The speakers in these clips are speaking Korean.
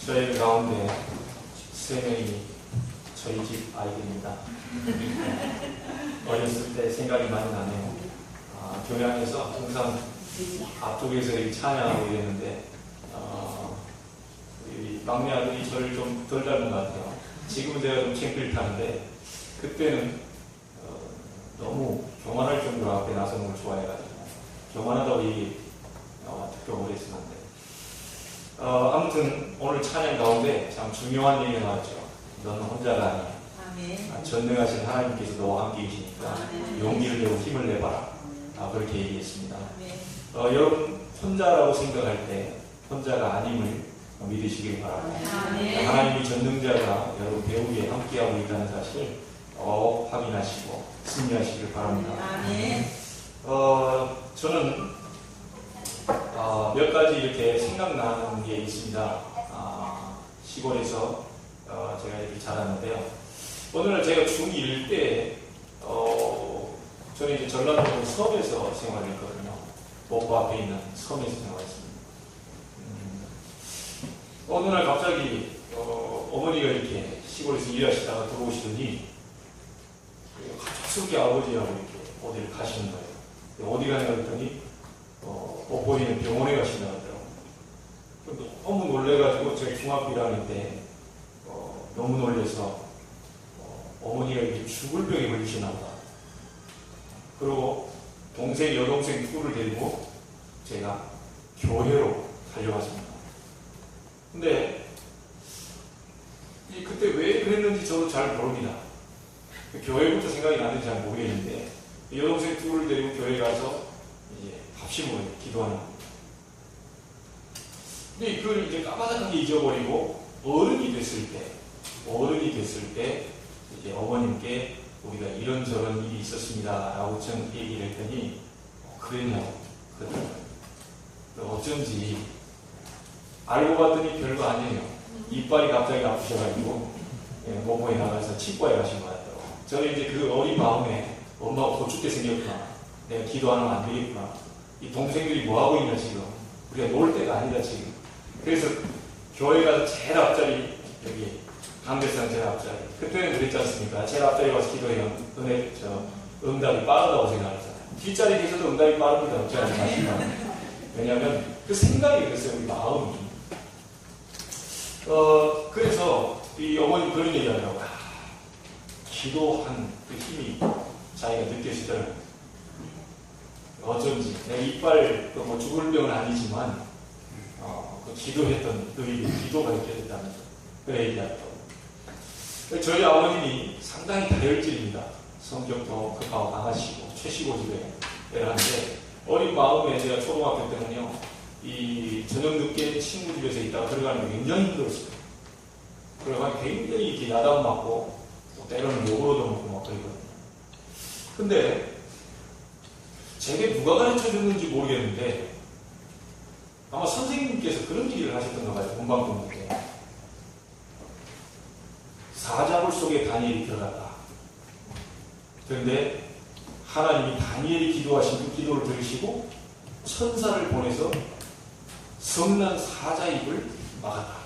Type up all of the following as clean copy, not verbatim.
저희 가운데 3명이 저희 집 아이들입니다. 어렸을 때 생각이 많이 나네요. 교양에서 항상 앞쪽에서 이 찬양하고 이랬는데 우리 막내 아들이 저를 좀 덜 닮은 것 같아요. 지금은 제가 좀 창피를 타는데 그때는 너무 교만할 정도로 앞에 나서는 걸 좋아해가지고 교만하다고 얘기 듣고 그랬었는데 아무튼 오늘 찬양 가운데 참 중요한 얘기가 나왔죠. 너는 혼자가 아니야. 아멘. 전능하신 하나님께서 너와 함께 계시니까 용기를 내고 힘을 내봐라. 그렇게 얘기했습니다. 여러분 혼자라고 생각할 때 혼자가 아님을 믿으시길 바랍니다. 하나님이 전능자가 여러분 배우에 함께하고 있다는 사실을 확인하시고 승리하시길 바랍니다. 저는 몇 가지 이렇게 생각나는 게 있습니다. 시골에서 제가 이렇게 자랐는데요. 어느 날 제가 중1 때 저는 이제 전라도 섬에서 생활을 했거든요. 목포 앞에 있는 섬에서 생활했습니다. 어느 날 갑자기 어머니가 이렇게 시골에서 일하시다가 들어오시더니 갑작스럽게 아버지하고 이렇게 어디를 가시는 거예요. 어디 가냐 그랬더니 목포에 있는 병원에 가신다고 하더라고요. 너무 놀래가지고 제가 중학교 1학년 때 너무 놀래서 어머니가 이렇게 죽을 병에 걸리시나 보다. 그리고 동생, 여동생 둘을 데리고 제가 교회로 달려갔습니다. 근데 그때 왜 그랬는지 저도 잘 모릅니다. 교회부터 생각이 나는지 잘 모르겠는데 여동생 둘을 데리고 교회 가서 이제 합심을 기도하는 겁니다. 근데 그걸 이제 까마득하게 잊어버리고 어른이 됐을 때 이제 어머님께 우리가 이런저런 일이 있었습니다 라고 전 얘기를 했더니 그랬냐고 그러더라고요. 어쩐지 알고 봤더니 별거 아니에요. 이빨이 갑자기 아프셔가지고 목포에 나가서 치과에 가신 것 같더라고요. 저는 이제 그 어린 마음에 엄마가 고춥게 생겼구나, 내가 기도 안 하면 안 되겠구나, 이 동생들이 뭐하고 있나 지금, 우리가 놀 때가 아니다 지금. 그래서 교회 가서 제일 앞자리, 여기 강대상 제일 앞자리, 그때는 그랬지 않습니까? 제일 앞자리 가서 기도해요. 응답이 빠르다고 생각하잖아요. 뒷자리에 계셔도 응답이 빠릅니다. 어찌 하시면. 왜냐하면 그 생각이 그랬어요. 우리 마음이. 그래서 이 어머니 그런 얘기 하더라고요. 기도한 그 힘이 자기가 느껴지더라고요. 어쩐지 내 이빨 뭐 죽을 병은 아니지만 그 기도했던 그 기도가 느껴졌다면서 그래 얘기하더라고요. 저희 아버님이 상당히 다혈질입니다. 성격도 급하고 강하시고 최시고집에 하는데 어린 마음에 제가 초등학교 때는요 이 저녁 늦게 친구 집에서 있다가 들어가는 게 굉장히 힘들었어요. 그래서 굉장히 이렇게 야단 맞고 또 때로는 욕으로도 먹고 막 그러거든요. 근데 제게 누가 가르쳐 줬는지 모르겠는데 아마 선생님께서 그런 얘기를 하셨던 것 같아요. 본방 공부 때. 사자굴 속에 다니엘이 들어갔다. 그런데 하나님이 다니엘이 기도하신 그 기도를 들으시고 천사를 보내서 성난 사자 입을 막았다.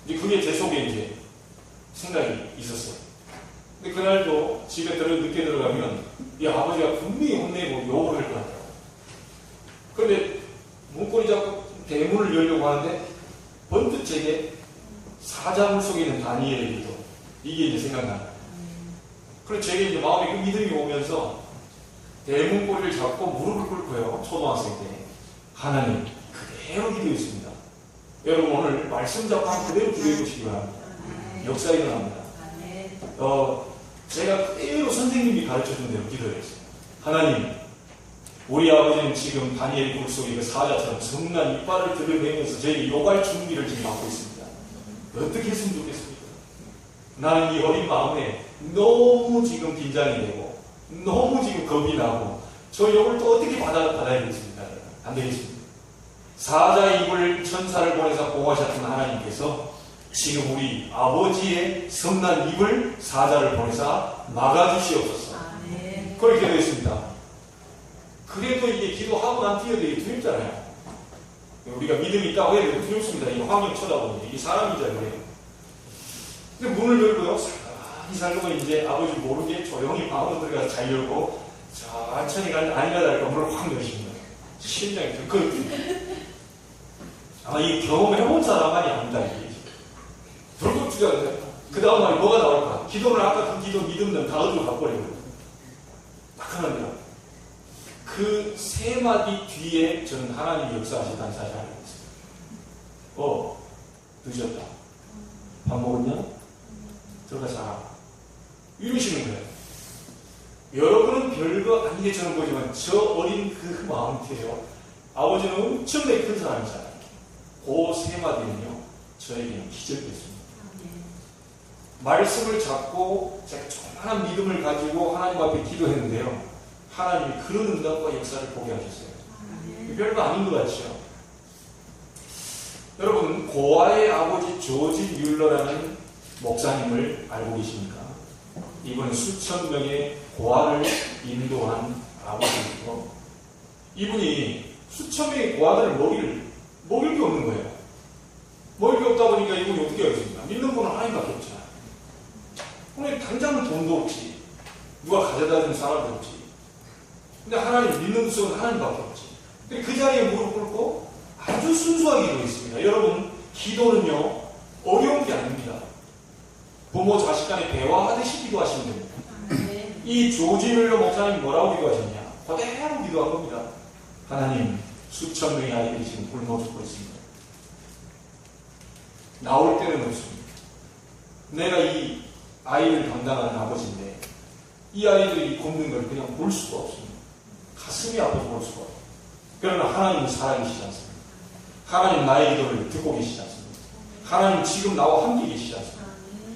이제 그게 제 속에 이제 생각이 있었어요. 근데 그날도 집에 늦게 들어가면 이 아버지가 분명히 혼내고 욕을 할 것 같아요. 그런데 문고리 잡고 대문을 열려고 하는데 번뜩 제게 사자굴 속에 있는 다니엘의 기도, 이게 이제 생각나요. 그래서 제게 이제 마음에 그 믿음이 오면서 대문고리를 잡고 무릎을 꿇고요. 초등학생 때 하나님 그대로 기도했습니다. 여러분 오늘 말씀 잡고 그대로 기도해 보시기 바랍니다. 역사 일어납니다. 제가 그대로 선생님이 가르쳐준 대로 기도를 했어요. 하나님, 우리 아버지는 지금 다니엘 굴 속에 그 사자처럼 성난 이빨을 드러내면서 저희 요갈 준비를 지금 하고 있습니다. 어떻게 했으면 좋겠습니까? 나는 이 어린 마음에 너무 지금 긴장이 되고 너무 지금 겁이 나고 저 욕을 또 어떻게 받아야겠습니까? 안 되겠습니다. 사자 입을 천사를 보내서 보호하셨던 하나님께서 지금 우리 아버지의 성난 입을 사자를 보내서 막아주시옵소서. 그렇게 기도했습니다. 그래도 이게 기도하고 난 뒤에도 이게 두렵잖아요. 우리가 믿음이 있다고 해도 두렵습니다. 이 환경 쳐다보니 이게 사람이잖아요. 그래요. 근데 문을 열고요. 사람이 살고 이제 아버지 모르게 조용히 방으로 들어가서 잘 열고 천천히 가는데 아니가 다를까 문을 확 열으십니다. 심장이 들끓. 아마 이 경험해본 사람만이 압니다. 이게. 불금 주자는데 그 다음 말이 뭐가 나올까? 기도는 아까 그 기도 믿음은 다 어디로 가버리고 딱 하는데요. 그 세 마디 뒤에 저는 하나님이 역사하셨다는 사실을 알고 있어요. 늦었다. 밥 먹었냐? 들어가 자라. 이러시는 거예요. 여러분은 별거 아니게 저는 보지만 저 어린 그 마음이에요. 아버지는 엄청나게 큰 사람이잖아요. 그 세 마디는요, 저에게는 기적이었습니다. 말씀을 잡고 제가 조그마한 믿음을 가지고 하나님 앞에 기도했는데요. 하나님이 그런 응답과 역사를 보게 하셨어요. 별거 아닌 것 같죠? 여러분, 고아의 아버지 조지 뮬러라는 목사님을 알고 계십니까? 이분은 수천 명의 고아를 인도한 아버지이고, 이분이 수천 명의 고아들을 먹일 게 없는 거예요. 먹일 게 없다 보니까 이분이 어떻게 하겠습니까? 믿는 분은 하나님밖에 없잖아요. 오늘 당장은 돈도 없지. 누가 가져다 준 사람도 없지. 근데 하나님 믿는 수는 하나님밖에 없지. 근데 그 자리에 무릎 꿇고 아주 순수하게 기도했습니다. 여러분, 기도는요, 어려운 게 아닙니다. 부모 자식 간에 대화하듯이 기도하시면 됩니다. 이 조지 뮬러 목사님이 뭐라고 기도하셨냐? 그대로 기도한 겁니다. 하나님, 수천 명의 아이들이 지금 굶어 죽고 있습니다. 나올 때는 없습니다. 내가 이 아이를 감당하는 아버지인데 이 아이들이 굶는 걸 그냥 볼 수가 없습니다. 가슴이 아파서 볼 수가 없어요. 그러나 하나님은 살아계시지 않습니다. 하나님 나의 기도를 듣고 계시지 않습니다. 하나님 지금 나와 함께 계시지 않습니다.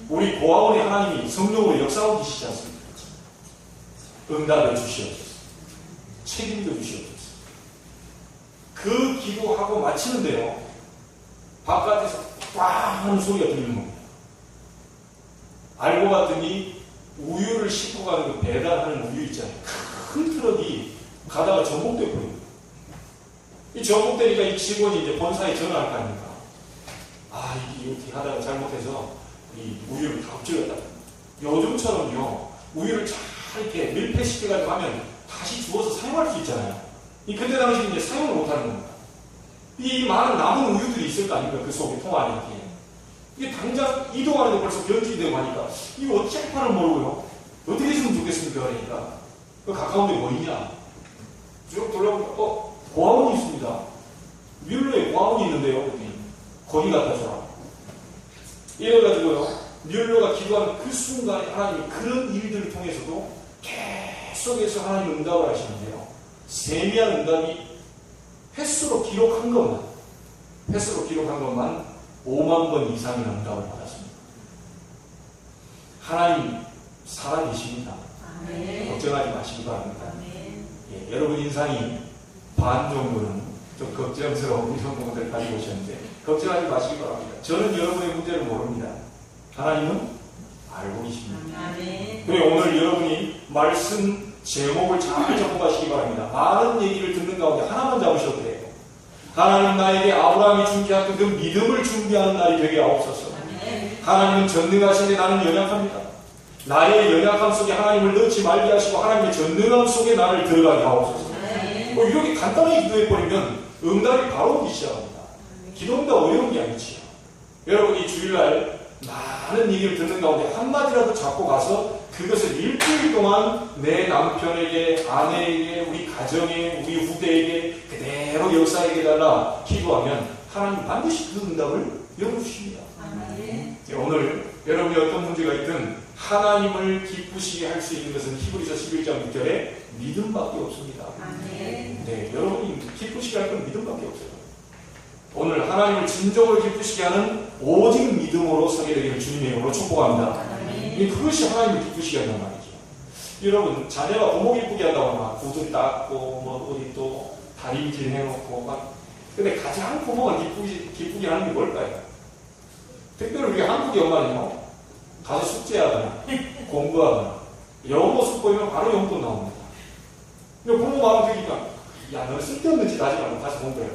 우리 고아원의 하나님이 성령으로 역사하고 계시지 않습니다. 응답해 주시옵소서. 책임져 주시옵소서. 그 기도하고 마치는데요, 바깥에서 꽝 하는 소리가 들리는 겁니다. 알고 봤더니 우유를 싣고 가는 그 배달하는 우유 있잖아요. 큰 트럭이 가다가 전복돼 버립니다. 이 전복되니까 이 직원이 이제 본사에 전화할 거 아닙니까? 이게 이렇게 하다가 잘못해서 이 우유를 다 엎질렀다. 요즘처럼요, 우유를 잘 이렇게 밀폐시켜가지고 하면 다시 주워서 사용할 수 있잖아요. 그때 당시 이제 사용을 못하는 겁니다. 이 많은 남은 우유들이 있을 거 아닙니까? 그 속에 통 안에. 이게 당장 이동하는데 벌써 변질이 되고 하니까 이거 어떻게 팔을 모르고요. 어떻게 했으면 좋겠습니까? 그러니까 그 가까운 데 뭐 있냐? 쭉 돌아보니까 고아원이 있습니다. 뮬러에 고아원이 있는데요. 거기 갖다 줘라. 이래가지고요, 뮬러가 기도하는 그 순간에 하나님이 그런 일들을 통해서도 계속해서 하나님 응답을 하시는데요. 세미한 응답이 횟수로 기록한 것만 5만 번 이상의 응답을 받았습니다. 하나님 살아계십니다. 걱정하지 마시기 바랍니다. 예, 여러분 인상이 반 정도는 좀 걱정스러운 이런 부분들을 가지고 오셨는데 걱정하지 마시기 바랍니다. 저는 여러분의 문제를 모릅니다. 하나님은 알고 계십니다. 그리고 오늘 여러분이 말씀 제목을 잘 잡고 가시기 바랍니다. 많은 얘기를 듣는 가운데 하나만 잡으셔도 돼요. 하나님 나에게 아브라함이 준비한 그 믿음을 준비하는 날이 되게 하옵소서. 하나님은 전능하신데 나는 연약합니다. 나의 연약함 속에 하나님을 넣지 말게 하시고 하나님의 전능함 속에 나를 들어가게 하옵소서. 이렇게 간단히 기도해버리면 응답이 바로 오기 시작합니다. 기도보다 어려운 게 아니지요. 여러분이 주일날 많은 얘기를 듣는 가운데 한마디라도 잡고 가서 그것을 일주일 동안 내 남편에게, 아내에게, 우리 가정에, 우리 후대에게 그대로 역사에게 달라 기도하면 하나님 반드시 그 응답을 열어주십니다. 오늘 여러분이 어떤 문제가 있든 하나님을 기쁘시게 할 수 있는 것은 히브리서 11장 6절에 믿음밖에 없습니다. 네, 여러분이 기쁘시게 할 건 믿음밖에 없어요. 오늘 하나님을 진정으로 기쁘시게 하는 오직 믿음으로 서게 되기를 주님의 이름으로 축복합니다. 그것이 하나님을 기쁘시게 한단 말이죠. 여러분, 자녀가 부모 기쁘게 한다고 막 구두 닦고 뭐 어디 또 다림질 해놓고 막, 근데 가장 부모가 기쁘게 하는 게 뭘까요? 특별히 우리 한국의 엄마는요, 가서 숙제하거나 공부하거나 영어 모습 보이면 바로 용돈 나옵니다. 근데 부모 마음 되니까, 야, 너 쓸데없는 짓 하지 말고 가서 공부해.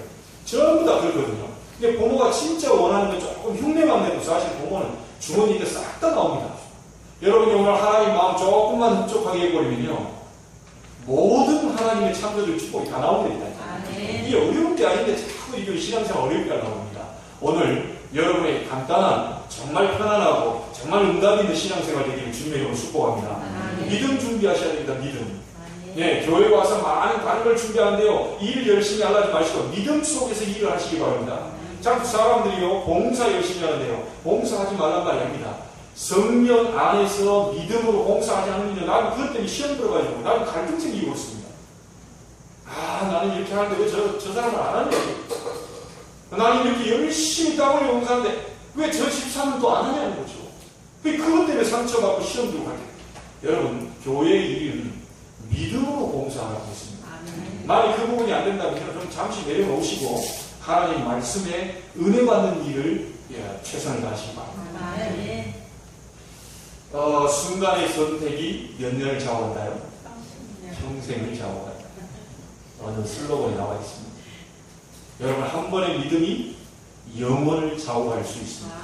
전부 다 그렇거든요. 근데 부모가 진짜 원하는 게 조금 흉내만 내도 사실 부모는 주머니에 싹 다 나옵니다. 여러분이 오늘 하나님 마음 조금만 흡족하게 해버리면요, 모든 하나님의 창조적 축복이 다 나옵니다. 이게 어려운 게 아닌데 자꾸 이거 신앙생활 어렵게 나옵니다. 오늘 여러분의 간단한, 정말 편안하고 정말 응답 있는 신앙생활 되기를 주님의 이름으로 축복합니다. 믿음 준비하셔야 됩니다. 믿음. 네, 교회 와서 많은 다른 걸 준비하는데요, 일 열심히 하지 마시고 믿음 속에서 일을 하시기 바랍니다. 자꾸 사람들이요, 봉사 열심히 하는데요, 봉사하지 말란 말이 아닙니다. 성령 안에서 믿음으로 봉사하지 않으면 나는 그것 때문에 시험 들어가지고 나는 갈등 생기고 있습니다. 아, 나는 이렇게 하는데 왜 저 사람을 안 하냐? 나는 이렇게 열심히 땀 흘려 봉사하는데 왜 저 집사는 또 안 하냐는 거죠. 그것 때문에 상처받고 시험 들고 갈 때, 여러분, 교회의 일은 믿음으로 봉사하고 있습니다. 만약 그 부분이 안 된다면 좀 잠시 내려놓으시고 하나님 말씀에 은혜 받는 일을 최선을 다하시기 바랍니다. 순간의 선택이 몇 년을 좌우한다요? 평생을 좌우한다. 어느 슬로건이 나와 있습니다. 여러분, 한 번의 믿음이 영혼을 좌우할 수 있습니다.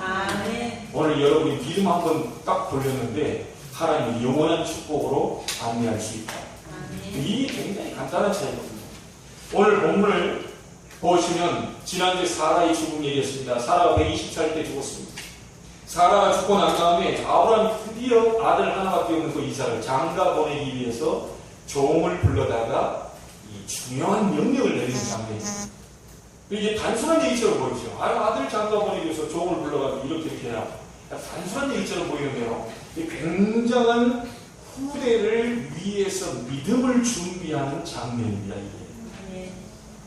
오늘 여러분이 믿음 한 번 딱 돌렸는데 하나님이 영원한 축복으로 안내할 수 있다. 이게 굉장히 간단한 차이거든요. 오늘 본문을 보시면 지난주에 사라의 죽음 얘기했습니다. 사라가 120살 때 죽었습니다. 사라가 죽고 난 다음에 아브라함이 드디어 아들 하나밖에 없는 그 이삭을 장가 보내기 위해서 종을 불러다가 이 중요한 명령을 내리는 장면입니다. 이게 단순한 얘기처럼 보이죠. 아들 장가 보내기 위해서 종을 불러가지고 이렇게 해라. 단순한 얘기처럼 보이는데요, 굉장한 후대를 위해서 믿음을 준비하는 장면입니다. 이게.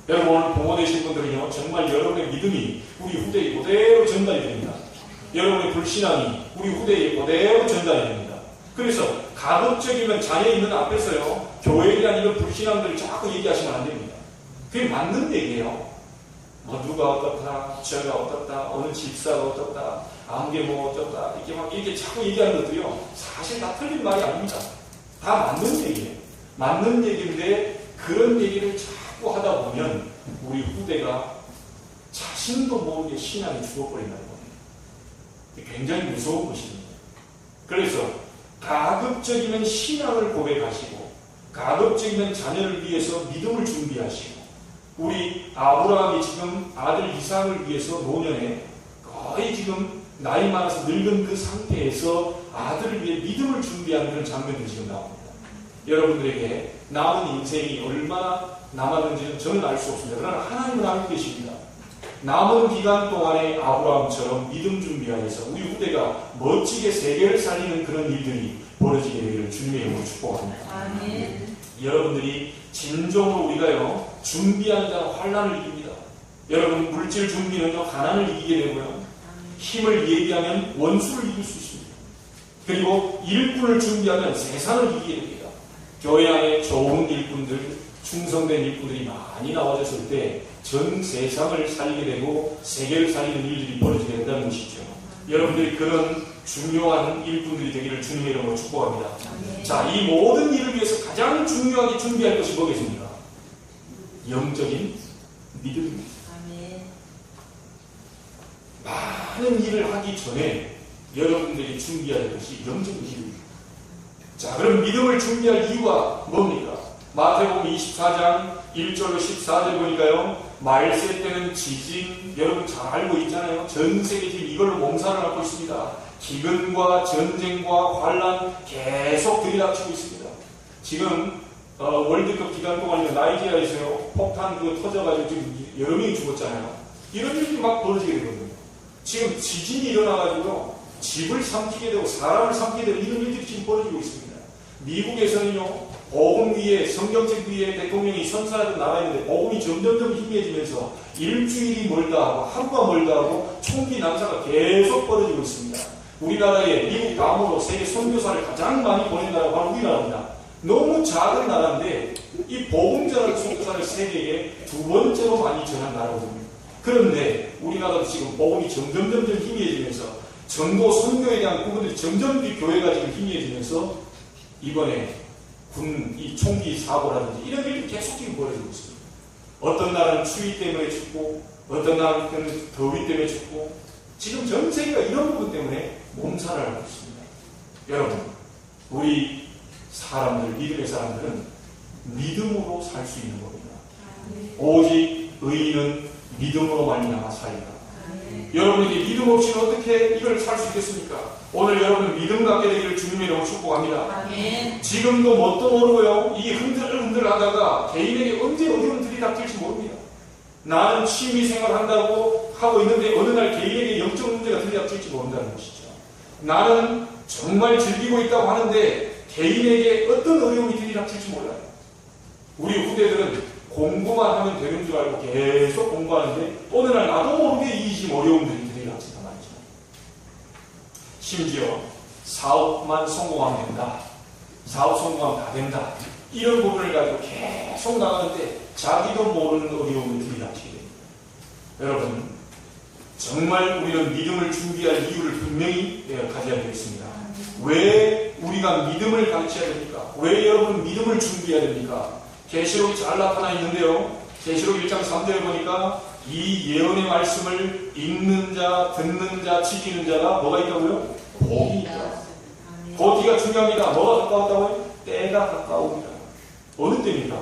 여러분, 오늘 부모 되신 분들은요, 정말 여러분의 믿음이 우리 후대에 그대로 전달이 됩니다. 여러분의 불신앙이 우리 후대에 그대로 전달이 됩니다. 그래서 가급적이면 자녀 있는 앞에서요, 교회에 대한 이런 불신앙들을 자꾸 얘기하시면 안 됩니다. 그게 맞는 얘기예요. 뭐 누가 어떻다, 저가 어떻다, 어느 집사가 어떻다, 아무게 뭐 어떻다, 이렇게 자꾸 얘기하는 것도요, 사실 다 틀린 말이 아닙니다. 다 맞는 얘기예요. 맞는 얘기인데 그런 얘기를 자꾸 하다 보면 우리 후대가 자신도 모르게 신앙이 죽어버린다는 겁니다. 굉장히 무서운 것입니다. 그래서 가급적이면 신앙을 고백하시고 가급적이면 자녀를 위해서 믿음을 준비하시고, 우리 아브라함이 지금 아들 이삭을 위해서 노년에 거의 지금 나이 많아서 늙은 그 상태에서 아들을 위해 믿음을 준비하는 그런 장면들이 지금 나옵니다. 여러분들에게 남은 인생이 얼마나 남았는지는 저는 알 수 없습니다. 그러나 하나님은 알고 계십니다. 남은 기간 동안에 아브라함처럼 믿음 준비하여서 우리 후대가 멋지게 세계를 살리는 그런 일들이 벌어지게 되기를 주님의 이름으로 축복합니다. 아멘. 여러분들이 진정으로 우리가요, 준비하는 자는 환난을 이깁니다. 여러분, 물질 준비는요, 가난을 이기게 되고요, 힘을 얘기하면 원수를 이길 수 있습니다. 그리고 일꾼을 준비하면 세상을 이기게 됩니다. 교회 안에 좋은 일꾼들, 충성된 일꾼들이 많이 나와졌을 때 전 세상을 살리게 되고 세계를 살리는 일들이 벌어지게 된다는 것이죠. 여러분들이 그런 중요한 일꾼들이 되기를 주님의 이름으로 축복합니다. 자, 이 모든 일을 위해서 가장 중요하게 준비할 것이 뭐겠습니까? 영적인 믿음입니다. 많은 일을 하기 전에 여러분들이 준비해야 할 것이 영적인 믿음입니다. 자, 그럼 믿음을 준비할 이유가 뭡니까? 마태복음 24장 1절로 14절 보니까요, 말세 때는 지진, 여러분 잘 알고 있잖아요. 전 세계 지금 이걸로 몸살을 앓고 있습니다. 기근과 전쟁과 환란 계속 들이닥치고 있습니다. 지금 월드컵 기간 동안에 나이지리아에서요, 폭탄 터져가지고 지금 여러 명이 죽었잖아요. 이런 일이 막 벌어지게 되거든요. 지금 지진이 일어나가지고 집을 삼키게 되고 사람을 삼키게 되고 이런 일들이 지금 벌어지고 있습니다. 미국에서는요, 복음 위에, 성경책 위에 대통령이 선사하던 나라인데 복음이 점점점 희미해지면서 일주일이 멀다 하고 하루가 멀다 하고 총기 난사가 계속 벌어지고 있습니다. 우리나라에 미국 다음으로 세계 선교사를 가장 많이 보낸 나라가 바로 우리나라입니다. 너무 작은 나라인데 이 복음 전하는 선교사를 세계에 두 번째로 많이 전한 나라거든요. 그런데 우리나라도 지금 복음이 점점 희미해지면서 전도 선교에 대한 부분들이 점점 교회가 지금 희미해지면서 이번에 이 총기 사고라든지 이런 일이 계속 지금 벌어지고 있습니다. 어떤 날은 추위 때문에 춥고 어떤 날은 더위 때문에 춥고 지금 전 세계가 이런 부분 때문에 몸살을 앓고 있습니다. 여러분, 우리 사람들, 믿음의 사람들은 믿음으로 살 수 있는 겁니다. 오직 의인은 믿음으로 말미암아 살리라. 여러분에게 믿음 없이는 어떻게 이걸 살 수 있겠습니까? 오늘 여러분 믿음 갖게 되기를 주님의 이름으로 축복합니다. 아멘. 지금도 뭣도 모르고요. 이 흔들흔들 하다가 개인에게 언제 어려운 들이 닥칠지 모릅니다. 나는 취미생활 한다고 하고 있는데 어느 날 개인에게 영적 문제가 들이닥칠지 모른다는 것이죠. 나는 정말 즐기고 있다고 하는데 개인에게 어떤 어려움이 들이닥칠지 몰라요. 우리 후대들은 공부만 하면 되는 줄 알고 계속 공부하는데 어느 날 나도 모르게 이 어려움들이 들이닥친단 말이죠. 심지어 사업만 성공하면 된다. 사업 성공하면 다 된다. 이런 부분을 가지고 계속 나가는데 자기도 모르는 어려움이 들이닥치게 됩니다. 여러분, 정말 우리는 믿음을 준비할 이유를 분명히 가져야 되겠습니다. 왜 우리가 믿음을 가르쳐야 됩니까? 왜 여러분 믿음을 준비해야 됩니까? 계시록이 잘 나타나 있는데요. 계시록 1장 3절에 보니까 이 예언의 말씀을 읽는 자, 듣는 자, 지키는 자가 뭐가 있다고요? 복이 있다. 복이가 중요합니다. 뭐가 가까웠다고요? 때가 가까웁니다. 어느 때입니까?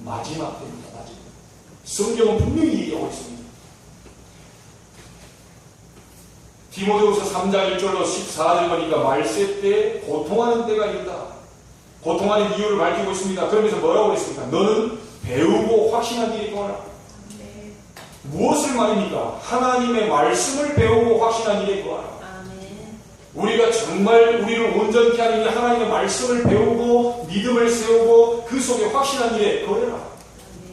마지막 때입니다. 마지막. 성경은 분명히 얘기하고 있습니다. 디모데후서 3장 1절로 14절 보니까 말세 때 고통하는 때가 이르다. 고통하는 이유를 밝히고 있습니다. 그러면서 뭐라고 했습니까? 너는 배우고 확신한 일이 있거라. 무엇을 말입니까? 하나님의 말씀을 배우고 확신한 일이 있거라. 우리가 정말 우리를 온전케 하는 하나님의 말씀을 배우고 믿음을 세우고 그 속에 확신한 일에 거해라.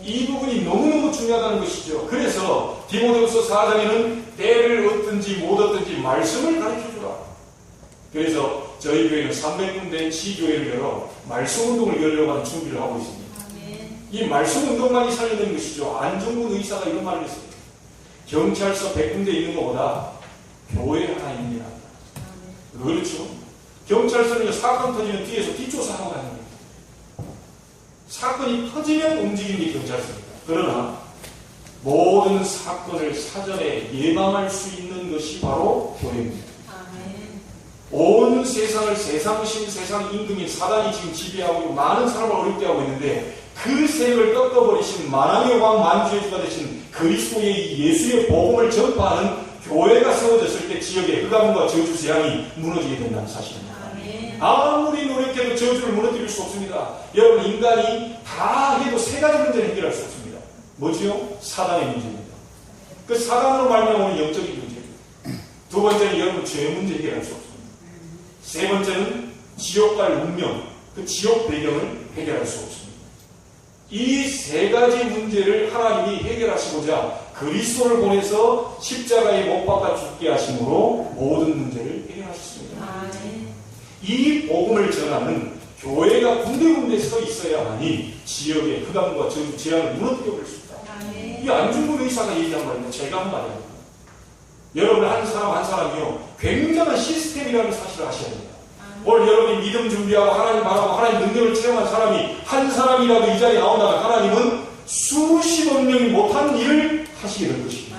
이 부분이 너무너무 중요하다는 것이죠. 그래서 디모데후서 4장에는 때를 얻든지 못 얻든지 말씀을 가르쳐주라. 그래서 저희 교회는 300군데 지교회를 열어 말씀운동을 열려고 하는 준비를 하고 있습니다. 이 말씀운동만이 살려내는 것이죠. 안중근 의사가 이런 말을 했어요. 경찰서 100군데 있는 것보다 교회 하나 있는 게 낫다. 그렇죠. 경찰서는 사건 터지면 뒤에서 뒷조사하고 가는 거예요. 사건이 터지면 움직이는 게 경찰서입니다. 그러나 모든 사건을 사전에 예방할 수 있는 것이 바로 교회입니다. 온 세상을 세상신, 세상 임금인 사단이 지금 지배하고 많은 사람을 어렵게 하고 있는데 그 세력을 꺾어버리신 만왕의 왕 만주의 주가 되신 그리스도의 예수의 복음을 전파하는 교회가 세워졌을 때 지역의 흑암과 저주 재앙이 무너지게 된다는 사실입니다. 아무리 노력해도 저주를 무너뜨릴 수 없습니다. 여러분, 인간이 다 해도 세 가지 문제를 해결할 수 없습니다. 뭐지요? 사단의 문제입니다. 그 사단으로 말미암아 영적인 문제입니다. 두 번째는 여러분 죄 문제 해결할 수 없습니다. 세 번째는 지옥 갈 운명, 그 지옥 배경을 해결할 수 없습니다. 이 세 가지 문제를 하나님이 해결하시고자 그리스도를 보내서 십자가에 못 박아 죽게 하심으로 모든 문제를 해결하셨습니다. 이 복음을 전하는 교회가 군데군데 서 있어야만이 지역의 흑암과 저주 재앙을 무너뜨려버릴 수 있다. 이 안중근 의사가 얘기한 말입니다. 제가 한 말이에요. 여러분 한 사람 한 사람이요 굉장한 시스템이라는 사실을 아셔야 됩니다. 오늘 여러분이 믿음 준비하고 하나님 바라고 하나님 능력을 체험한 사람이 한 사람이라도 이 자리에 나온다면 하나님은 수십억 명이 못한 일을 하시게 될 것입니다.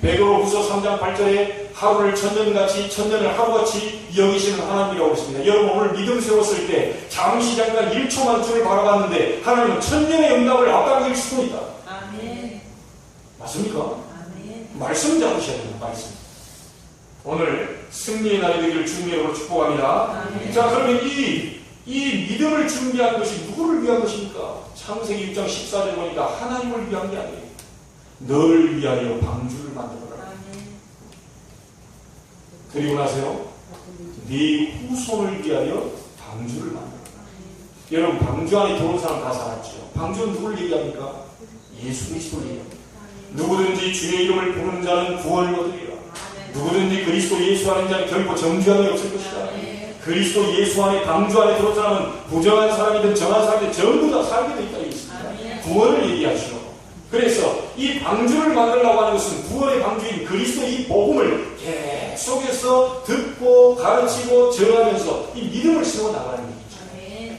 베드로후서 3장 8절에 하루를 천년같이 천년을 하루같이 여기시는 하나님이라고 했습니다. 여러분 오늘 믿음 세웠을 때 잠시 잠깐 1초만 주를 바라봤는데 하나님은 천년의 응답을 앞당길 수도 있다. 맞습니까? 말씀 잡으셔야 됩니다. 말씀. 오늘 승리의 날이 되기를 주님의 이름으로 축복합니다. 자, 그러면 이 믿음을 준비한 것이 누구를 위한 것입니까? 창세기 6장 14절 보니까 하나님을 위한 게 아니에요. 너를 위하여 방주를 만들어라. 그리고 나서요, 네 후손을 위하여 방주를 만들어라. 여러분 방주 안에 들어온 사람 다 살았죠. 방주는 누구를 얘기합니까? 예수 그리스도를 얘기합니다. 누구든지 주의 이름을 부르는 자는 구원을 얻으리라. 누구든지 그리스도 예수 안에 자는 결코 정죄함이 없을 것이다. 그리스도 예수 안에 방주 안에 들어온 사람은 부정한 사람이든 정한 사람이든 전부 다 살게 돼 있다 있습니다. 구원을 얘기하시오. 그래서 이 방주를 만들려고 하는 것은 구원의 방주인 그리스도 이 복음을 계속해서 듣고 가르치고 전하면서 이 믿음을 세워 나가는 얘기죠.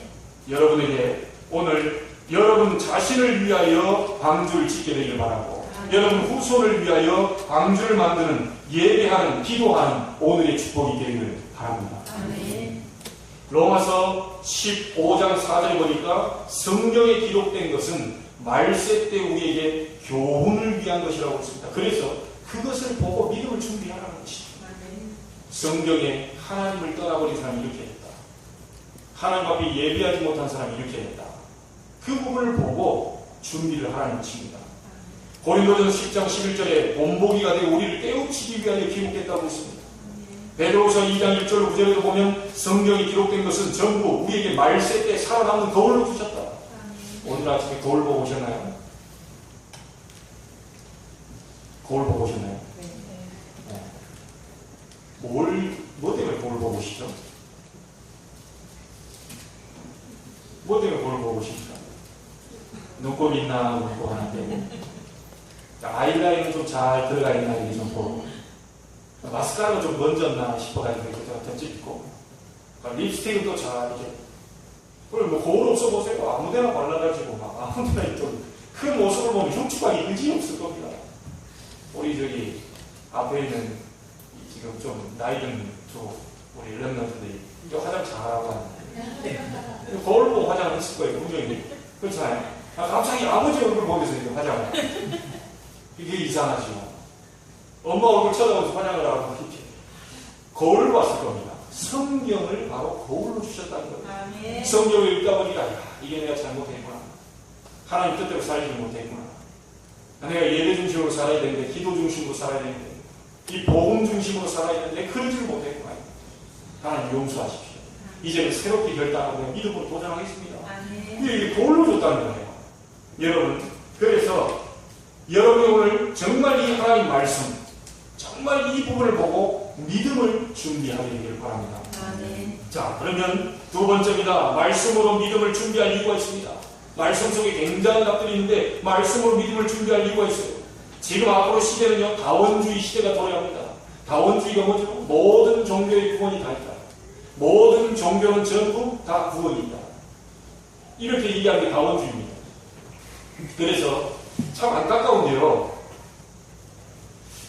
여러분에게 오늘 여러분 자신을 위하여 방주를 짓게 되길 바라고, 여러분 후손을 위하여 방주를 만드는, 예배하는, 기도하는 오늘의 축복이 되기를 바랍니다. 로마서 15장 4절에 보니까 성경에 기록된 것은 말세 때 우리에게 교훈을 위한 것이라고 했습니다. 그래서 그것을 보고 믿음을 준비하라는 것입니다. 성경에 하나님을 떠나버린 사람이 이렇게 했다, 하나님 앞에 예배하지 못한 사람이 이렇게 했다, 그 부분을 보고 준비를 하라는 것입니다. 고린도전서 10장 11절에 본보기가 되어 우리를 깨우치기 위하여 기록됐다고 했습니다. 베드로후서 2장 1절 9절에도 보면 성경이 기록된 것은 전부 우리에게 말세 때 살아남는 거울로 주셨다. 오늘 아침에 거울 보고 오셨나요? 거울 보고 오셨나요? 네. 뭐 때문에 거울 보고 오시죠? 뭐 때문에 거울 보고 오십니까? 눈곱이 있나 눈곱 하나 때문에, 아이라인은 좀 잘 들어가 있나 이게 좀 보고, 마스카라가 좀 먼졌나 싶어가지고 좀 찝고, 립스틱은 또 잘 이렇게, 그걸 뭐 거울 없어 보세요. 아무데나 발라가지고 막 아무데나 있던 그 모습을 보면 흉측하기 의지 없을 겁니다. 우리 저기 앞에 있는 지금 좀 나이 든 우리 랩런트들이 이제 화장 잘하고 하는데 거울 보고 화장을 했을 거예요. 분명히. 그렇잖아요. 갑자기 아버지 얼굴 보면서 이제 화장을. 이게 이상하죠. 엄마 얼굴 쳐다보면서 화장을 하고 이렇게 거울을 봤을 겁니다. 성경을 바로 거울로 주셨다는 겁니다. 성경을 읽다 보니까 야, 이게 내가 잘못했구나, 하나님 뜻대로 살지 못했구나, 내가 예배 중심으로 살아야 되는데, 기도 중심으로 살아야 되는데, 이 복음 중심으로 살아야 되는데 그러지를 못했구나. 하나님 용서하십시오. 이제는 새롭게 결단하고 믿음으로 도전하겠습니다. 이게 거울로 줬다는 거예요. 여러분, 그래서 여러분이 오늘 정말 이 하나님 말씀, 정말 이 부분을 보고 믿음을 준비하게 되기를 바랍니다. 자, 그러면 두 번째입니다. 말씀으로 믿음을 준비할 이유가 있습니다. 말씀 속에 굉장한 답들이 있는데 말씀으로 믿음을 준비할 이유가 있어요. 지금 앞으로 시대는요, 다원주의 시대가 돌아야 합니다. 다원주의가 뭐죠? 모든 종교의 구원이 다 있다. 모든 종교는 전부 다 구원이 있다. 이렇게 얘기하는 게 다원주의입니다. 그래서 참 안타까운데요,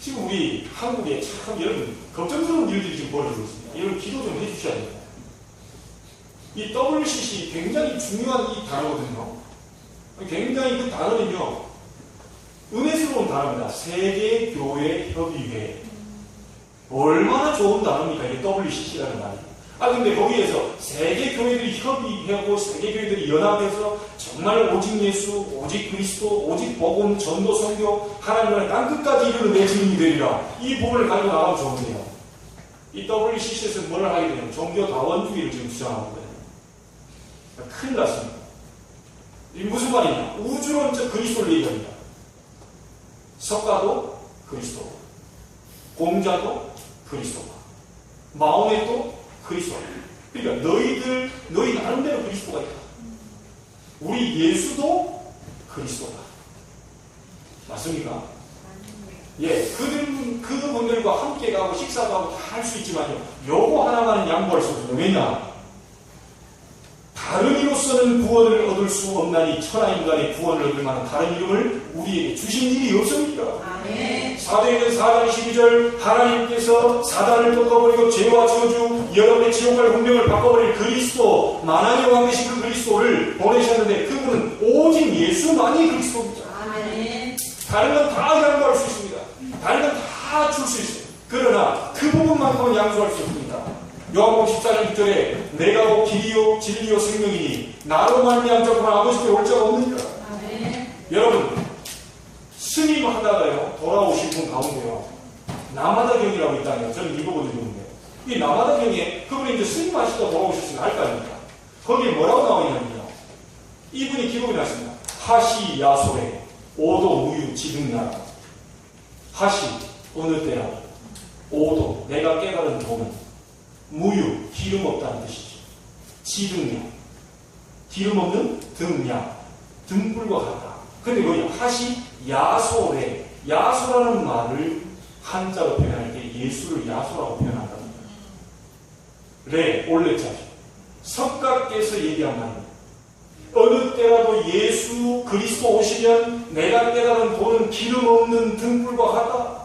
지금 우리 한국에 참 여러분 걱정스러운 일들이 지금 벌어지고 있습니다. 여러분 기도 좀 해주셔야 됩니다. 이 WCC 굉장히 중요한 이 단어거든요. 굉장히 그 단어는요, 은혜스러운 단어입니다. 세계교회협의회. 얼마나 좋은 단어입니까? 이게 WCC라는 말이. 근데 거기에서 세계교회들이 협의하고 세계교회들이 연합해서 정말 오직 예수, 오직 그리스도, 오직 복음, 전도, 선교, 하나님의 땅끝까지 이르는 내 증인이 되리라. 이 부분을 가지고 나가면 좋은데요, 이 WCC에서는 뭘 하게 되냐면 종교 다원주의를 지금 주장하고 있거든요. 큰일 났습니다. 이게 무슨 말이냐? 우주론적 그리스도를 얘기합니다. 석가도 그리스도, 공자도 그리스도가, 마호메도 그리스도. 그러니까 너희 나름대로 그리스도가 있다. 우리 예수도 그리스도다. 맞습니까? 예, 그분들과 함께 가고 식사도 하고 다 할 수 있지만요, 요거 하나만은 양보할 수 없어요. 왜냐? 다른 이로서는 구원을 얻을 수 없나니 천하인간의 구원을 얻을 만한 다른 이름을 우리에게 주신 일이 없습니다. 사도행전 4장 12절, 하나님께서 사단을 꺾어버리고 죄와 저주, 여러분의 지옥갈 운명을 바꿔버릴 그리스도, 만왕의 왕 되신 그 그리스도를 보내셨는데 그분은 오직 예수만이 그리스도입니다. 다른 건 다 양보할 수 있습니다. 다른 건 다 줄 수 있어요. 그러나 그 부분만큼은 양보할 수 없습니다. 요한복음 14장 6절에 내가 곧 길이요 진리요 생명이니 나로 말미암지 않고는 아버지께 올 자가 없느니라. 여러분, 스님 하다가요 돌아오신 분 가운데요 남하다경이라고 있다네요. 저는 읽어본 적이 없는데, 이 남하다경에 그분이 이제 스님 하시다 돌아오셨으면 할 거 아닙니까? 거기에 뭐라고 나와 있냐면요, 이분이 기록이 났습니다. 하시 야소래 오도 무유 지등나. 하시 어느 때나, 오도 내가 깨달은 도는, 무유 기름 없다는 뜻이죠. 지등량 기름 없는 등량, 등불과 같다. 근데 뭐냐, 하시 야소래, 야소라는 말을 한자로 표현할 때 예수를 야소라고 표현한답니다. 레 올레자죠. 석가께서 얘기한 말입니다. 어느 때라도 예수 그리스도 오시면 내가 깨달은 돈은 기름 없는 등불과 같다.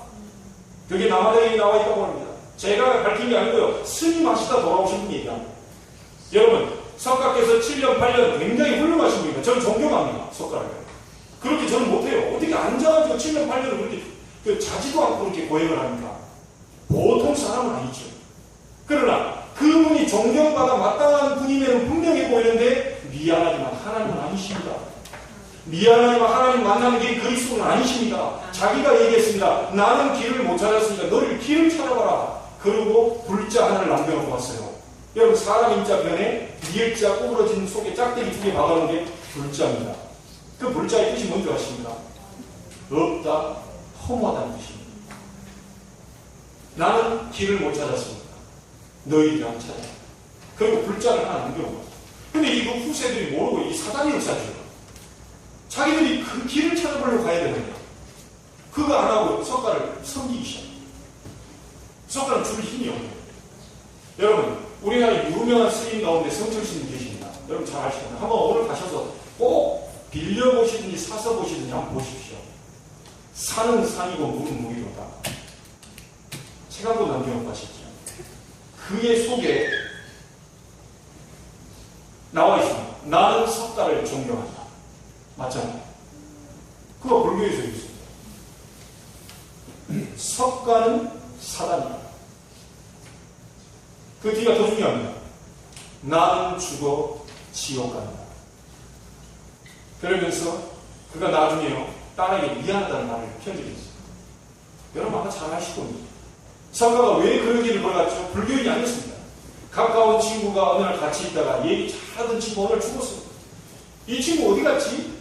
그게 남아대에 나와 있다고 합니다. 제가 밝힌 게 아니고요. 스님 하시다 돌아오신 분이 얘기합니다. 여러분, 석가께서 7년, 8년 굉장히 훌륭하신 분입니다. 저는 존경합니다. 석가를. 그렇게 저는 못해요. 어떻게 앉아가지고 7년, 8년을 그렇게 자지도 않고 그렇게 고행을 합니까? 보통 사람은 아니죠. 그러나 그분이 존경받아 마땅한 분이면 분명해 보이는데 미안하지만 하나님은 아니십니다. 미안하지만 하나님 만나는 게 그리스도는 아니십니다. 자기가 얘기했습니다. 나는 길을 못 찾았으니까 너를 길을 찾아봐라. 그리고 불자 하나를 남겨놓고 왔어요. 여러분, 사람 인자 변에 리을자 구부러진 속에 짝대기 2개 박아놓은 게 불자입니다. 그 불자의 뜻이 뭔지 아십니까? 없다, 허무하다는 뜻입니다. 나는 길을 못 찾았습니다. 너희들이 안 찾아. 그리고 불자를 하나 남겨놓은 거죠. 근데 이 후세들이 모르고 이 사단의 역사죠. 자기들이 그 길을 찾아보려고 가야 되는데 그거 안 하고 석가를 섬기기 시작합니다. 석가는 줄 힘이 없네요. 여러분, 우리나라 유명한 스님 가운데 성철 스님 계십니다. 여러분 잘 아시잖아요. 한번 오늘 가셔서 꼭 빌려보시든지 사서 보시든지 한번 보십시오. 산은 산이고 물은 물이로다. 책 한 권 남겨놓고 가시죠. 그의 속에 나와 있습니다. 나는 석가를 존경한다. 맞잖아요. 그거 불교에서 있습니다. 석가는 사단이다. 그 뒤가 더 중요합니다. 나는 죽어 지옥 간다. 그러면서 그가 나중에요, 딸에게 미안하다는 말을 편집했어요. 여러분 아까 잘 아실 겁니다. 석가가 왜 그런 길을 걸어갔죠? 불교인이 아니었습니다. 가까운 친구가 어느 날 같이 있다가 얘기 잘하던 친구 오늘 죽었어요. 이 친구 어디 갔지?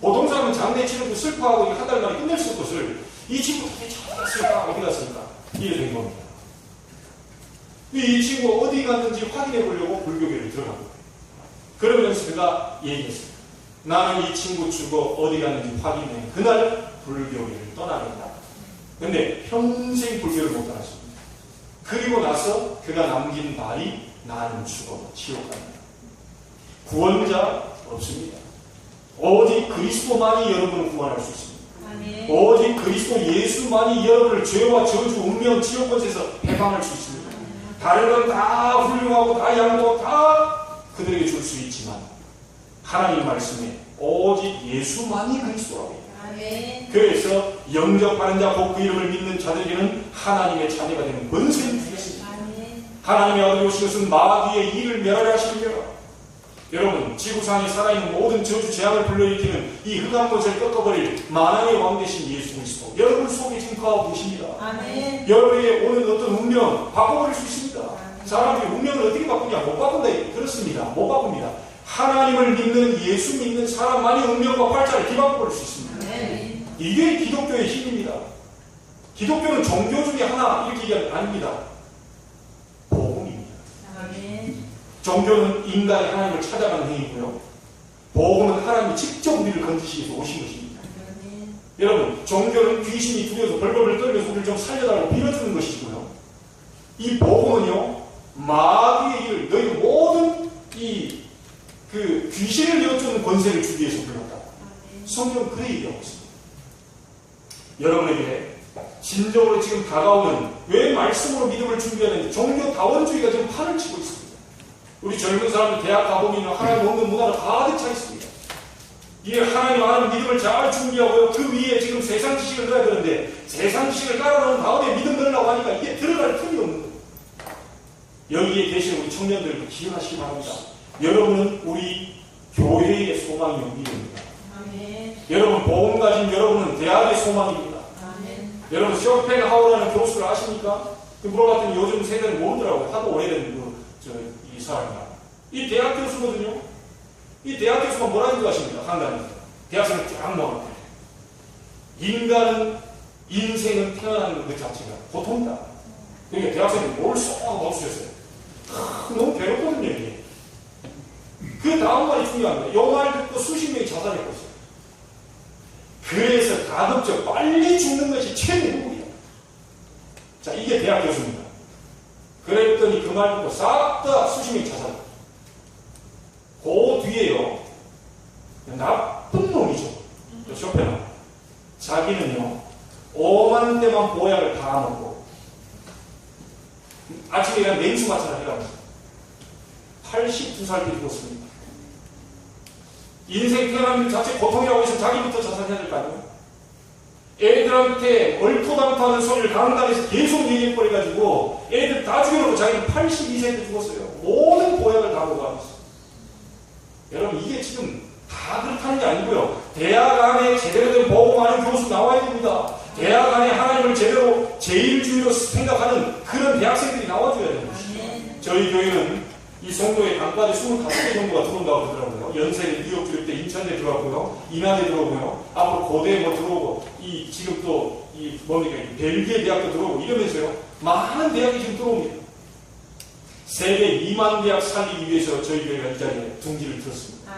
보통 사람은 장례 치르고 슬퍼하고 한 달 만에 끝낼 수 없는 것을 이 친구 어디 갔을까? 어디 갔을까? 이게 된 겁니다. 이 친구 어디 갔는지 확인해 보려고 불교계를 들어간 거예요. 그러면서 그가 얘기했습니다. 나는 이 친구 죽어 어디 갔는지 확인해. 그날 불교계를 떠나겠다. 근데 평생 불교를 못 떠났습니다. 그리고 나서 그가 남긴 말이 나는 죽어 지옥 간다. 구원자 없습니다. 오직 그리스도만이 여러분을 구원할 수 있습니다. 아멘. 오직 그리스도 예수만이 여러분을 죄와 저주, 운명, 지옥 권세에서 해방할 수 있습니다. 다른 건 다 훌륭하고 다 양보하고 다 그들에게 줄 수 있지만 하나님 말씀에 오직 예수만이 그리스도라고 해요. 아멘. 그래서 영접하는 자, 곧 그 이름을 믿는 자들에게는 하나님의 자녀가 되는 권세를 주셨습니다. 하나님의 아들이 오신 것은 마귀의 일을 멸하려 하십니다. 여러분, 지구상에 살아있는 모든 저주 재앙을 불러일으키는 이 흑암 것을 꺾어버릴 만왕의 왕 되신 예수 그리스도 여러분 속에 지금 거하고 계십니다. 아멘. 여러분의 오는 어떤 운명 바꿔버릴 수 있습니다. 아멘. 사람들이 운명을 어떻게 바꾸냐? 못 바꾼다. 그렇습니다. 못 바꿉니다. 하나님을 믿는, 예수 믿는 사람만이 운명과 팔자를 뒤바꿔버릴 수 있습니다. 아멘. 이게 기독교의 힘입니다. 기독교는 종교 중에 하나 이렇게 얘기하는 아닙니다. 복음입니다. 아멘. 종교는 인간이 하나님을 찾아가는 행위고요. 복음은 하나님이 직접 우리를 건지시기 위해서 오신 것입니다. 아멘. 여러분, 종교는 귀신이 두려워서 벌벌 떨면서 우리를 좀 살려달라고 빌어주는 것이고요. 이 복음은요, 마귀의 일을 너희 모든 그 귀신을 여쭈는 권세를 주기 위해서 불렀다. 성경은 그래 얘기하고 있습니다. 여러분에게 진정으로 지금 다가오는 왜 말씀으로 믿음을 준비하는지 종교 다원주의가 지금 판을 치고 있습니다. 우리 젊은 사람들 대학 가보면 하나님 없는 문화로 가득 차 있습니다. 이게 하나님 아는 믿음을 잘 준비하고요. 그 위에 지금 세상 지식을 넣어야 되는데 세상 지식을 깔아놓은 다음에 믿음 넣으려고 하니까 이게 들어갈 틈이 없는 거예요. 여기에 계신 우리 청년들도 기억하시기 바랍니다. 여러분은 우리 교회의 소망이요 믿음입니다. 아멘. 여러분 복음 가진 여러분은 대학의 소망입니다. 아멘. 여러분 쇼펜하우어라는 교수를 아십니까? 물어봤더니 요즘 세대는 모르더라고요. 하도 오래된 이 사람이야. 이 대학 교수거든요. 이 대학 교수가 뭐라는 줄 아십니까? 한가지 대학생을 쫙 모아놓고 인간은 인생은 태어나는 것 자체가 고통이다. 그러니까 대학생이 뭘 쏙 없으셨어요. 너무 괴롭거든요. 이게. 그 다음 말이 중요합니다. 이 말 듣고 수십 명이 자살했거든요. 그래서 가급적 빨리 죽는 것이 최고의 행복이야. 자, 이게 대학 교수입니다. 그랬더니 그 말 듣고 싹 다 수십 명이 자살했거든요. 그 뒤에요. 나쁜 놈이죠. 또 쇼팽하. 자기는요, 오만 대만 보약을 다 먹고, 아침에 그냥 냉수마찰을 해가면서 82살 때 죽었습니다. 인생 태어나는 자체 고통이라고 해서 자기부터 자살해야 될 거 아니에요? 애들한테 얼토당토하는 소리를 강단에서 계속 얘기해버려가지고 애들 다 죽여놓고 자기는 82세 때 죽었어요. 모든 보약을 다 먹어가면서. 여러분, 이게 지금 다 그렇다는 게 아니고요. 대학 안에 제대로 된 복음하는 교수 나와야 됩니다. 대학 안에 하나님을 제대로 제일주의로 생각하는 그런 대학생들이 나와줘야 됩니다. 저희 교회는 이 송도에 단과대 25개 정도가 들어온다고 그러더라고요. 연세대 뉴욕 교육 때 인천대 들어오고요. 인하대 들어오고요. 앞으로 고대 뭐 들어오고, 지금 또, 뭡니까, 벨기에 대학도 들어오고 이러면서요. 많은 대학이 지금 들어옵니다. 세계 2만 대학 살리기 위해서 저희 교회가 이 자리에 둥지를 들었습니다.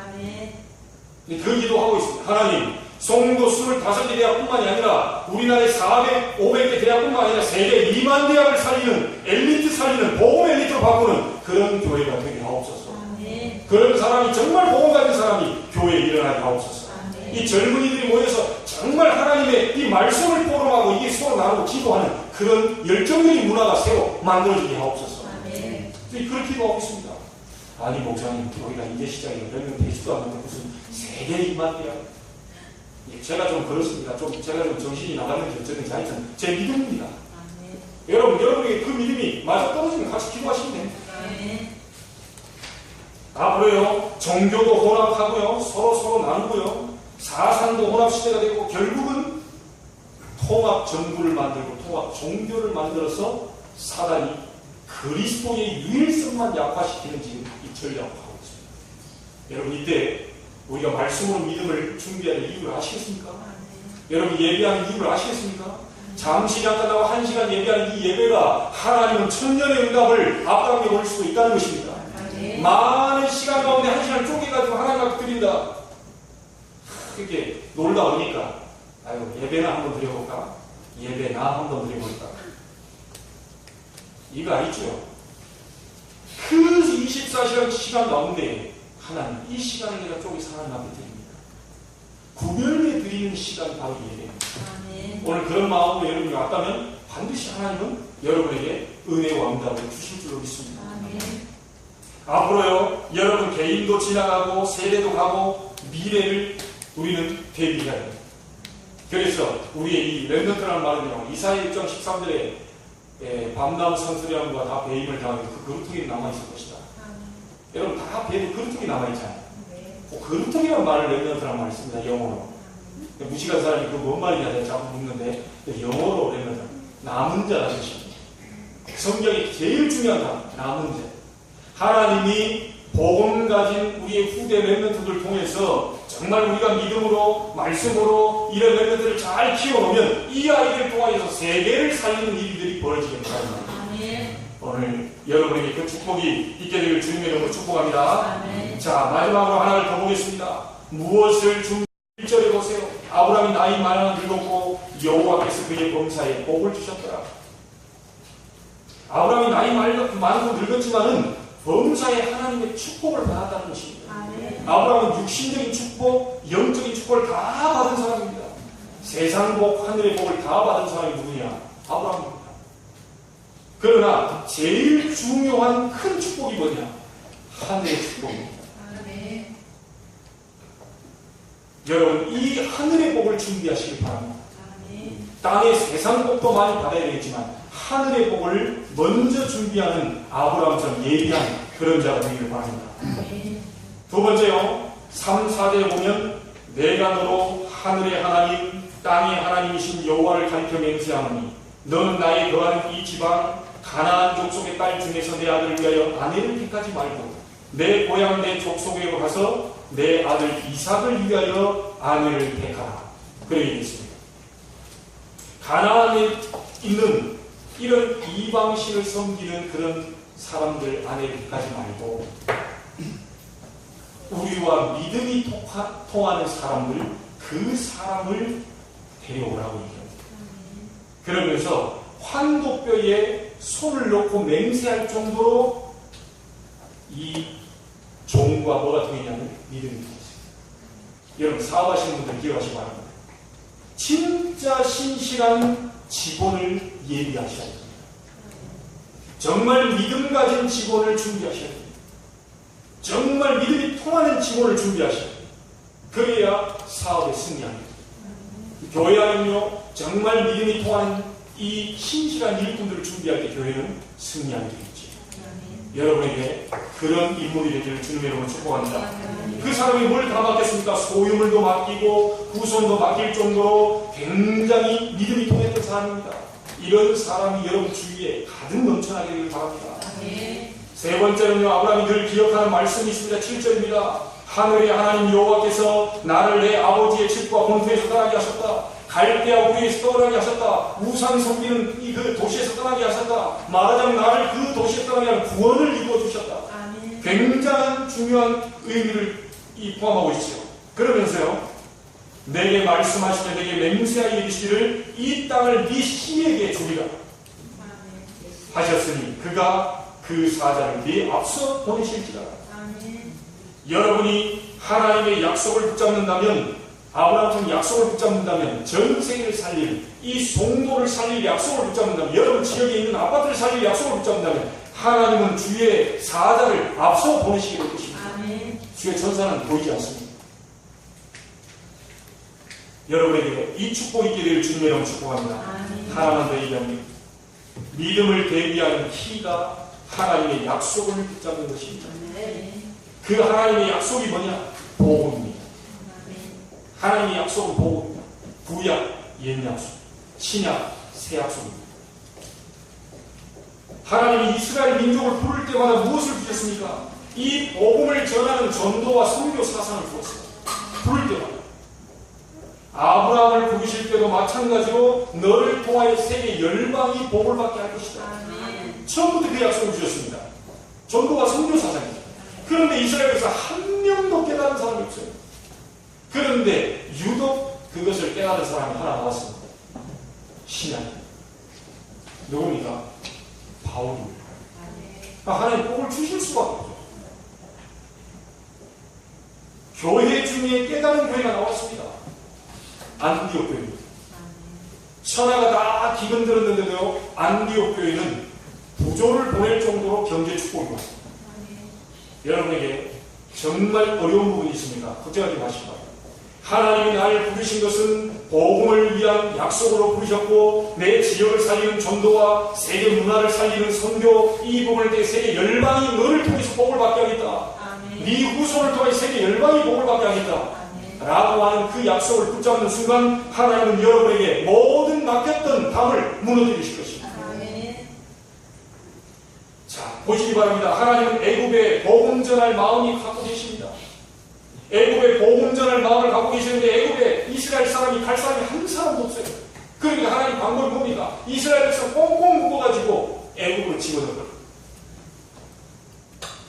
그 기도하고 있습니다. 하나님, 송도 25개 대학뿐만이 아니라 우리나라의 400, 500개 대학뿐만 아니라 세계 2만 대학을 살리는 엘리트 살리는 복음 엘리트로 바꾸는 그런 교회가 되게 하옵소서. 그런 사람이 정말 복음 가진 사람이 교회에 일어나게 하옵소서. 이 젊은이들이 모여서 정말 하나님의 이 말씀을 포럼하고 이게 서로 나누고 기도하는 그런 열정적인 문화가 새로 만들어지게 하옵소서. 그렇게 기도하고 있습니다. 아니 목사님, 교회가 이제 시작이에요. 몇명 되지도 않는데 무슨 세계 2만 대학. 제가 좀 그렇습니다. 제가 좀 정신이 나갔는지 어쨌든지 하여튼 제 믿음입니다. 여러분에게 그 믿음이 맞아 떨어지면 같이 기도하시면 됩니다. 앞으로요, 종교도 혼합하고요, 서로 나누고요, 사상도 혼합 시대가 되고, 결국은 통합 정부를 만들고 통합 종교를 만들어서 사단이 그리스도의 유일성만 약화시키는 지금 이 전략을 하고 있습니다. 여러분, 이때 우리가 말씀으로 믿음을 준비하는 이유를 아시겠습니까? 여러분, 예배하는 이유를 아시겠습니까? 잠시 잠깐하고 1시간 예배하는 이 예배가 하나님은 천년의 응답을 앞당겨 올 수도 있다는 것입니다. 많은 시간 가운데 1시간 쪼개가지고 하나님 앞에 드린다. 이렇게 놀다 오니까 아이고, 예배나 한번 드려볼까? 예배나 한번 드려볼까? 이거 아니죠? 그 24시간 시간 가운데 하나님, 이 시간을 내가 쪼개서 하나님 앞에 드립니다. 구별해 드리는 시간이 바로 예배입니다. 오늘 그런 마음으로 여러분이 왔다면 반드시 하나님은 여러분에게 은혜와 응답을 주실 줄로 믿습니다. 앞으로요, 여러분 개인도 지나가고 세대도 가고 미래를 우리는 대비해야 됩니다. 그래서 우리의 이 렘넌트라는 말은요, 이사야 1장 13절에 밤나무 산수령과 다 배임을 당하고 그 그루터기는 남아있을 것이다. 여러분 다 배도 그루터기 남아있잖아요. 그루터기라는 말을 렘넌트라는 말을 씁니다. 영어로. 무식한 사람이 그 뭔 말이냐 내가 자꾸 묻는데 영어로 렘넌트, 남은 자라는 뜻입니다. 성경이 제일 중요한 단어, 남은 자. 하나님이 복음 가진 우리의 후대 렘넌트들 통해서 정말 우리가 믿음으로 말씀으로 이런 렘넌트를 잘 키워놓으면 이 아이들 통해서 세계를 살리는 일들이 벌어지게 됩니다. 오늘 여러분에게 그 축복이 있게 되길 주님의 이름으로 축복합니다. 자, 마지막으로 하나를 더 보겠습니다. 무엇을 준비 1절에 보세요. 아브라함이 나이 많아 늙었고 여호와께서 그의 범사에 복을 주셨더라. 아브라함이 나이 많고 늙었지만은 범사에 하나님의 축복을 받았다는 것입니다. 아브라함은 육신적인 축복, 영적인 축복을 다 받은 사람입니다. 세상 복, 하늘의 복을 다 받은 사람이 누구냐? 아브라함입니다. 그러나 제일 중요한 큰 축복이 뭐냐? 하늘의 축복입니다. 여러분, 이 하늘의 복을 준비하시기 바랍니다. 땅의 세상 복도 많이 받아야 되겠지만 하늘의 복을 먼저 준비하는 아브라함처럼 예비한 그런 자가 되기를 바랍니다. 두 번째요, 3, 4절에 보면 내가 너로 하늘의 하나님 땅의 하나님이신 여호와를 가리켜 맹세하노니 너는 나의 거하는 이 지방 가나안 족속의 딸 중에서 내 아들을 위하여 아내를 택하지 말고 내 고향 내 족속에로 가서 내 아들 이삭을 위하여 아내를 택하라. 그렇게 있습니다. 가나안에 있는 이런 이방신을 섬기는 그런 사람들 아내를 택하지 말고 우리와 믿음이 통하는 사람들, 그 사람을 데려오라고 얘기합니다. 그러면서 환도뼈에 손을 놓고 맹세할 정도로 이 종과 뭐가 통했냐면 믿음이 통했습니다. 여러분 사업하시는 분들 기억하시기 바랍니다. 진짜 신실한 직원을 예비하셔야 됩니다. 정말 믿음 가진 직원을 준비하셔야 됩니다. 정말 믿음이 통하는 직원을 준비하셔야 됩니다. 그래야 사업에 승리합니다. 교회 안은요, 정말 믿음이 통하는 이 신실한 일꾼들을 준비할 때 교회는 승리하게 되겠죠. 여러분에게 그런 인물이 되기를 주님의 이름으로 축복합니다. 그 사람이 뭘 다 맡겼습니까? 소유물도 맡기고 후손도 맡길 정도로 굉장히 믿음이 통했던 사람입니다. 이런 사람이 여러분 주위에 가득 넘쳐나게 되길 바랍니다. 세 번째는요, 아브라함이 늘 기억하는 말씀이 있습니다. 7절입니다. 하늘의 하나님 여호와께서 나를 내 아버지의 집과 본토에서 떠나게 하셨다. 갈대아 우리에서 떠나게 하셨다. 우상 섬기는 이 그 도시에서 떠나게 하셨다. 말하자면 나를 그 도시에 떠나게 하는 구원을 이루어 주셨다. 굉장한 중요한 의미를 포함하고 있죠. 그러면서요, 내게 말씀하시되 내게 맹세하여 이르시기를 이 땅을 네 씨에게 주리라 하셨으니 그가 그 사자를 네 앞서 보내실지라. 여러분이 하나님의 약속을 붙잡는다면, 아브라함처럼 약속을 붙잡는다면, 전 세계를 살릴, 이 송도를 살릴 약속을 붙잡는다면, 여러분 지역에 있는 아파트를 살릴 약속을 붙잡는다면 하나님은 주의 사자를 앞서 보내시게 될 것입니다. 주의 천사는 보이지 않습니다. 여러분에게 이 축복이 있게 될 주님의 이름으로 축복합니다. 하나만 더 얘기합니다. 믿음을 대비하는 키가 하나님의 약속을 붙잡는 것입니다. 그 하나님의 약속이 뭐냐? 복음입니다. 하나님의 약속은 복음입니다. 구약, 옛 약속, 신약, 새 약속입니다. 하나님이 이스라엘 민족을 부를 때마다 무엇을 주셨습니까? 이 복음을 전하는 전도와 선교 사상을 주었어요. 부를 때마다. 아브라함을 부르실 때도 마찬가지로 너를 통하여 세계 열방이 복을 받게 할 것이다. 처음부터 그 약속을 주셨습니다. 전도와 선교 사상입니다. 그런데 이스라엘에서 한 명도 깨달은 사람이 없어요. 그런데 유독 그것을 깨달은 사람이 하나 나왔습니다. 신약. 누굽니까? 바울입니다. 하나님 복을 주실 수밖에 없어요. 교회 중에 깨달은 교회가 나왔습니다. 안디옥 교회입니다. 천하가 다 기금 들었는데도 안디옥 교회는 부조를 보낼 정도로 경제 축복이 왔습니다. 여러분에게 정말 어려운 부분이 있습니까? 걱정하지 마시고, 하나님이 나를 부르신 것은 복음을 위한 약속으로 부르셨고, 내 지역을 살리는 전도와 세계 문화를 살리는 선교, 이 부분을 내 세계 열방이 너를 통해서 복을 받게 하겠다. 네 후손을 통해 세계 열방이 복을 받게 하겠다. 라고 하는 그 약속을 붙잡는 순간 하나님은 여러분에게 모든 맡겼던 담을 무너뜨리실 것입니다. 자, 보시기 바랍니다. 하나님은 애굽에 복음 전할 마음이 갖고 계십니다. 애굽에 복음 전할 마음을 갖고 계시는데 애굽에 이스라엘 사람이 갈 사람이 한 사람도 없어요. 그러니까 하나님 방법이 뭡니까? 이스라엘에서 꽁꽁 묶어가지고 애굽으로 집어넣어요.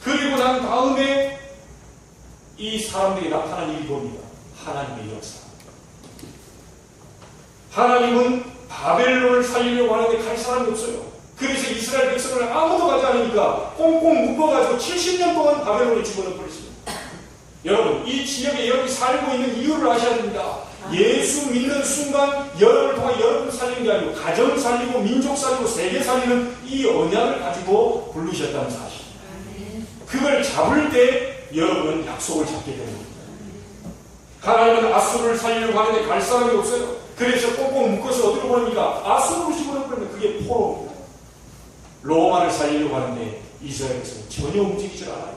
그리고 난 다음에 이 사람들이 나타난 일이 뭡니까? 하나님의 역사. 하나님은 바벨론을 살리려고 하는데 갈 사람이 없어요. 그래서 이스라엘 백성을 아무도 가지 않으니까 꽁꽁 묶어가지고 70년 동안 바벨론에 집어넣어버렸습니다. 여러분, 이 지역에 여러분이 살고 있는 이유를 아셔야 됩니다. 예수 믿는 순간 여러분을 통해 여러분 살리는 게 아니고 가정 살리고 민족 살리고 세계 살리는 이 언약을 가지고 부르셨다는 사실. 그걸 잡을 때 여러분은 약속을 잡게 되는 겁니다. 하나님은 아수르를 살리려고 하는데 갈 사람이 없어요. 그래서 꽁꽁 묶어서 어디로 보냅니까? 아수르로 집어넣으면 그게 포로입니다. 로마를 살리려고 하는데 이스라엘에서는 전혀 움직이질 않아요.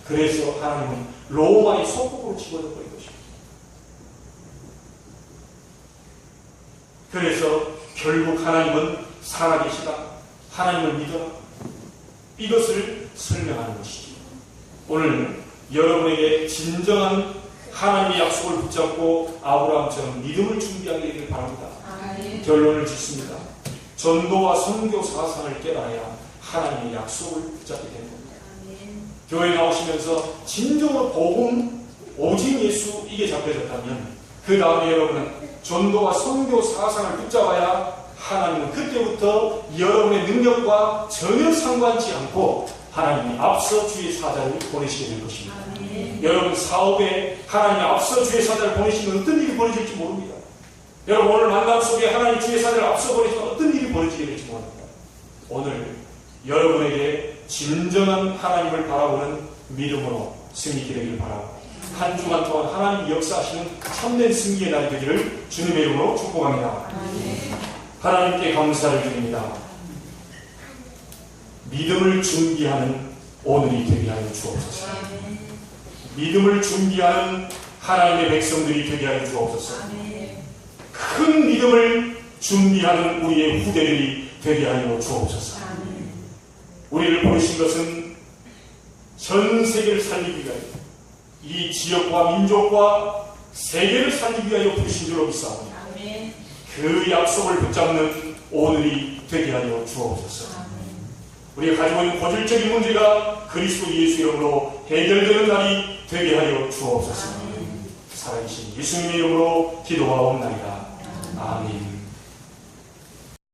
그래서 하나님은 로마의 소국으로 집어넣어버린 것입니다. 그래서 결국 하나님은 살아계시다. 하나님을 믿어라. 이것을 설명하는 것이죠. 오늘 여러분에게 진정한 하나님의 약속을 붙잡고 아브라함처럼 믿음을 준비하게 되길 바랍니다. 결론을 짓습니다. 전도와 선교 사상을 깨달아야 하나님의 약속을 붙잡게 되는 겁니다. 교회에 나오시면서 진정으로 복음, 오직 예수 이게 잡혀졌다면 그 다음에 여러분은 전도와 선교 사상을 붙잡아야 하나님은 그때부터 여러분의 능력과 전혀 상관치 않고 하나님이 앞서 주의 사자를 보내시게 될 것입니다. 여러분 사업에 하나님이 앞서 주의 사자를 보내시면 어떤 일이 벌어질지 모릅니다. 여러분 오늘 만남 속에 하나님 주의 사자를 앞서 보내시면 어떤 일이 벌어지게 될지 모릅니다. 오늘 여러분에게 진정한 하나님을 바라보는 믿음으로 승리하게 되기를 바라고 한 주간 동안 하나님이 역사하시는 참된 승리의 날이 되기를 주님의 이름으로 축복합니다. 하나님께 감사를 드립니다. 믿음을 준비하는 오늘이 되게 하여 주옵소서. 믿음을 준비하는 하나님의 백성들이 되게 하여 주옵소서. 큰 믿음을 준비하는 우리의 후대들이 되게 하여 주옵소서. 우리를 부르신 것은 전 세계를 살리기 위하여 이 지역과 민족과 세계를 살리기 위하여 부르신 줄로 믿사옵니다. 그 약속을 붙잡는 오늘이 되게 하여 주옵소서. 우리가 가지고 있는 고질적인 문제가 그리스도 예수 이름으로 해결되는 날이 되게 하여 주옵소서. 살아계신 예수님의 이름으로 기도하옵나이다. 아멘.